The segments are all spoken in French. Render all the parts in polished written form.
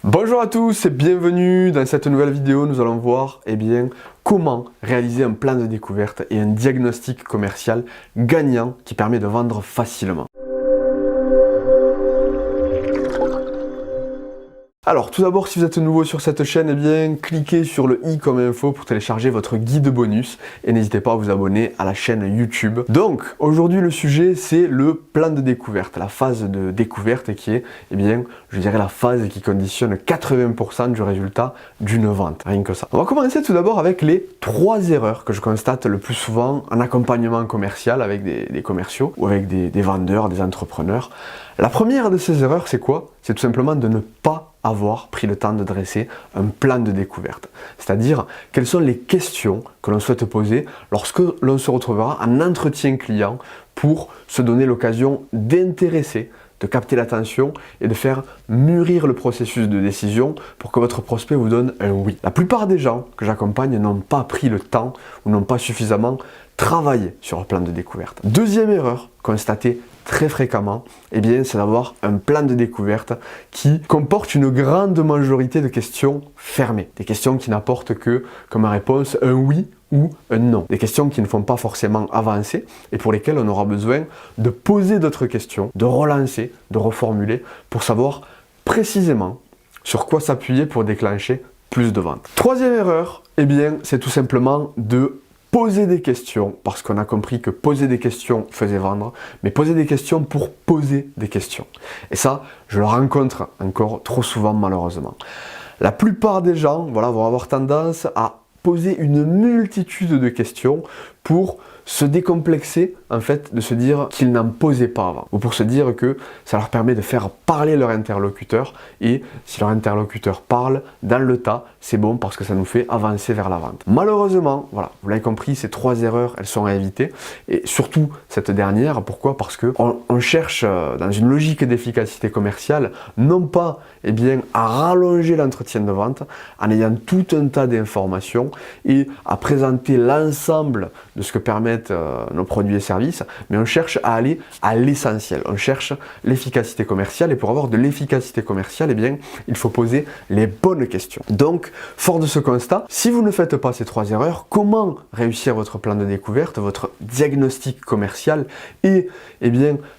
Bonjour à tous et bienvenue dans cette nouvelle vidéo. Nous allons voir comment réaliser un plan de découverte et un diagnostic commercial gagnant qui permet de vendre facilement. Alors tout d'abord, si vous êtes nouveau sur cette chaîne, cliquez sur le i comme info pour télécharger votre guide bonus et n'hésitez pas à vous abonner à la chaîne YouTube. Donc aujourd'hui le sujet c'est le plan de découverte, la phase de découverte qui est je dirais la phase qui conditionne 80% du résultat d'une vente, rien que ça. On va commencer tout d'abord avec les 3 erreurs que je constate le plus souvent en accompagnement commercial avec des commerciaux ou avec des vendeurs, des entrepreneurs. La première de ces erreurs c'est quoi? C'est tout simplement de ne pas avoir pris le temps de dresser un plan de découverte. C'est-à-dire, quelles sont les questions que l'on souhaite poser lorsque l'on se retrouvera en entretien client pour se donner l'occasion d'intéresser, de capter l'attention et de faire mûrir le processus de décision pour que votre prospect vous donne un oui. La plupart des gens que j'accompagne n'ont pas pris le temps ou n'ont pas suffisamment travaillé sur leur plan de découverte. Deuxième erreur constatée très fréquemment, c'est d'avoir un plan de découverte qui comporte une grande majorité de questions fermées. Des questions qui n'apportent que comme réponse un oui ou un non. Des questions qui ne font pas forcément avancer et pour lesquelles on aura besoin de poser d'autres questions, de relancer, de reformuler pour savoir précisément sur quoi s'appuyer pour déclencher plus de ventes. Troisième erreur, c'est tout simplement de poser des questions, parce qu'on a compris que poser des questions faisait vendre, mais poser des questions pour poser des questions. Et ça, je le rencontre encore trop souvent malheureusement. La plupart des gens vont avoir tendance à poser une multitude de questions pour se décomplexer en fait de se dire qu'ils n'en posaient pas avant ou pour se dire que ça leur permet de faire parler leur interlocuteur et si leur interlocuteur parle dans le tas c'est bon parce que ça nous fait avancer vers la vente. Malheureusement, vous l'avez compris, ces 3 erreurs elles sont à éviter et surtout cette dernière, pourquoi? Parce que on cherche dans une logique d'efficacité commerciale non pas à rallonger l'entretien de vente en ayant tout un tas d'informations et à présenter l'ensemble de ce que permettent nos produits et services, mais on cherche à aller à l'essentiel. On cherche l'efficacité commerciale et pour avoir de l'efficacité commerciale, il faut poser les bonnes questions. Donc, fort de ce constat, si vous ne faites pas ces 3 erreurs, comment réussir votre plan de découverte, votre diagnostic commercial et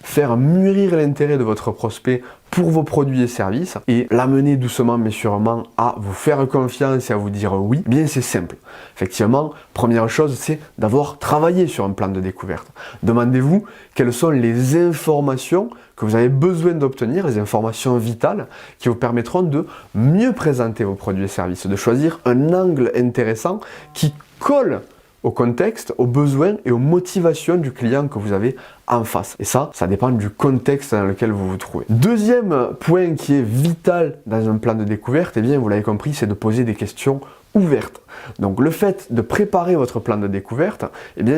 faire mûrir l'intérêt de votre prospect pour vos produits et services et l'amener doucement mais sûrement à vous faire confiance et à vous dire oui, c'est simple. Effectivement, première chose, c'est d'avoir travaillé sur un plan de découverte. Demandez-vous quelles sont les informations que vous avez besoin d'obtenir, les informations vitales qui vous permettront de mieux présenter vos produits et services, de choisir un angle intéressant qui colle au contexte, aux besoins et aux motivations du client que vous avez en face. Et ça dépend du contexte dans lequel vous vous trouvez. Deuxième point qui est vital dans un plan de découverte, vous l'avez compris, c'est de poser des questions ouvertes. Donc le fait de préparer votre plan de découverte,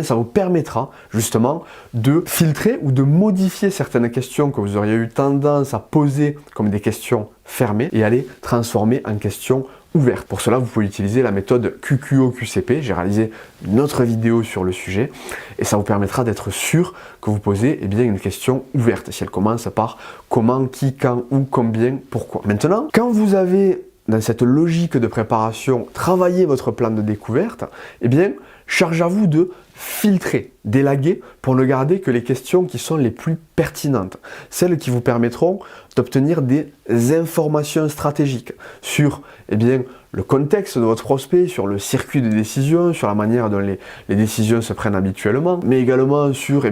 ça vous permettra justement de filtrer ou de modifier certaines questions que vous auriez eu tendance à poser comme des questions fermées et à les transformer en questions ouverte. Pour cela, vous pouvez utiliser la méthode QQO-QCP. J'ai réalisé une autre vidéo sur le sujet et ça vous permettra d'être sûr que vous posez une question ouverte. Si elle commence par comment, qui, quand, où, combien, pourquoi. Maintenant, quand vous avez dans cette logique de préparation travaillé votre plan de découverte, charge à vous de filtrer, d'élaguer pour ne garder que les questions qui sont les plus pertinentes, celles qui vous permettront d'obtenir des informations stratégiques sur le contexte de votre prospect, sur le circuit de décision, sur la manière dont les décisions se prennent habituellement, mais également sur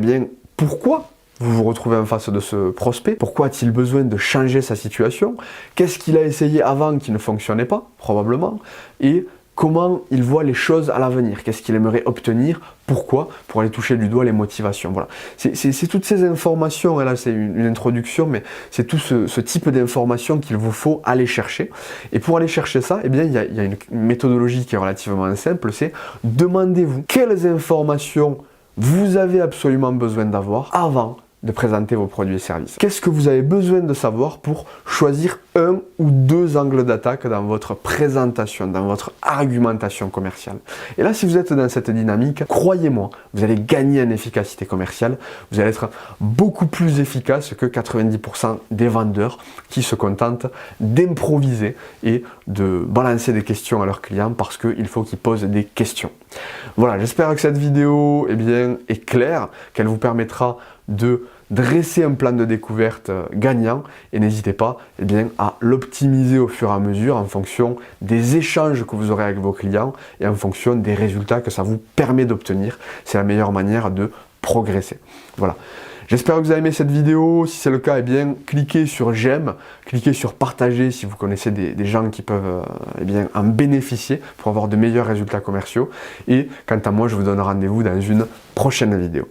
pourquoi vous vous retrouvez en face de ce prospect, pourquoi a-t-il besoin de changer sa situation, qu'est-ce qu'il a essayé avant qui ne fonctionnait pas, probablement, et comment il voit les choses à l'avenir, qu'est-ce qu'il aimerait obtenir, pourquoi, pour aller toucher du doigt les motivations. Voilà. C'est toutes ces informations, et là c'est une introduction, mais c'est tout ce type d'informations qu'il vous faut aller chercher. Et pour aller chercher ça, il y a une méthodologie qui est relativement simple, c'est demandez-vous quelles informations vous avez absolument besoin d'avoir avant de présenter vos produits et services. Qu'est-ce que vous avez besoin de savoir pour choisir un ou deux angles d'attaque dans votre présentation, dans votre argumentation commerciale? Et là, si vous êtes dans cette dynamique, croyez-moi, vous allez gagner en efficacité commerciale, vous allez être beaucoup plus efficace que 90% des vendeurs qui se contentent d'improviser et de balancer des questions à leurs clients parce qu'il faut qu'ils posent des questions. Voilà, j'espère que cette vidéo est claire, qu'elle vous permettra de dresser un plan de découverte gagnant et n'hésitez pas à l'optimiser au fur et à mesure en fonction des échanges que vous aurez avec vos clients et en fonction des résultats que ça vous permet d'obtenir. C'est la meilleure manière de progresser. Voilà. J'espère que vous avez aimé cette vidéo. Si c'est le cas, cliquez sur j'aime, cliquez sur partager si vous connaissez des gens qui peuvent en bénéficier pour avoir de meilleurs résultats commerciaux. Et quant à moi, je vous donne rendez-vous dans une prochaine vidéo.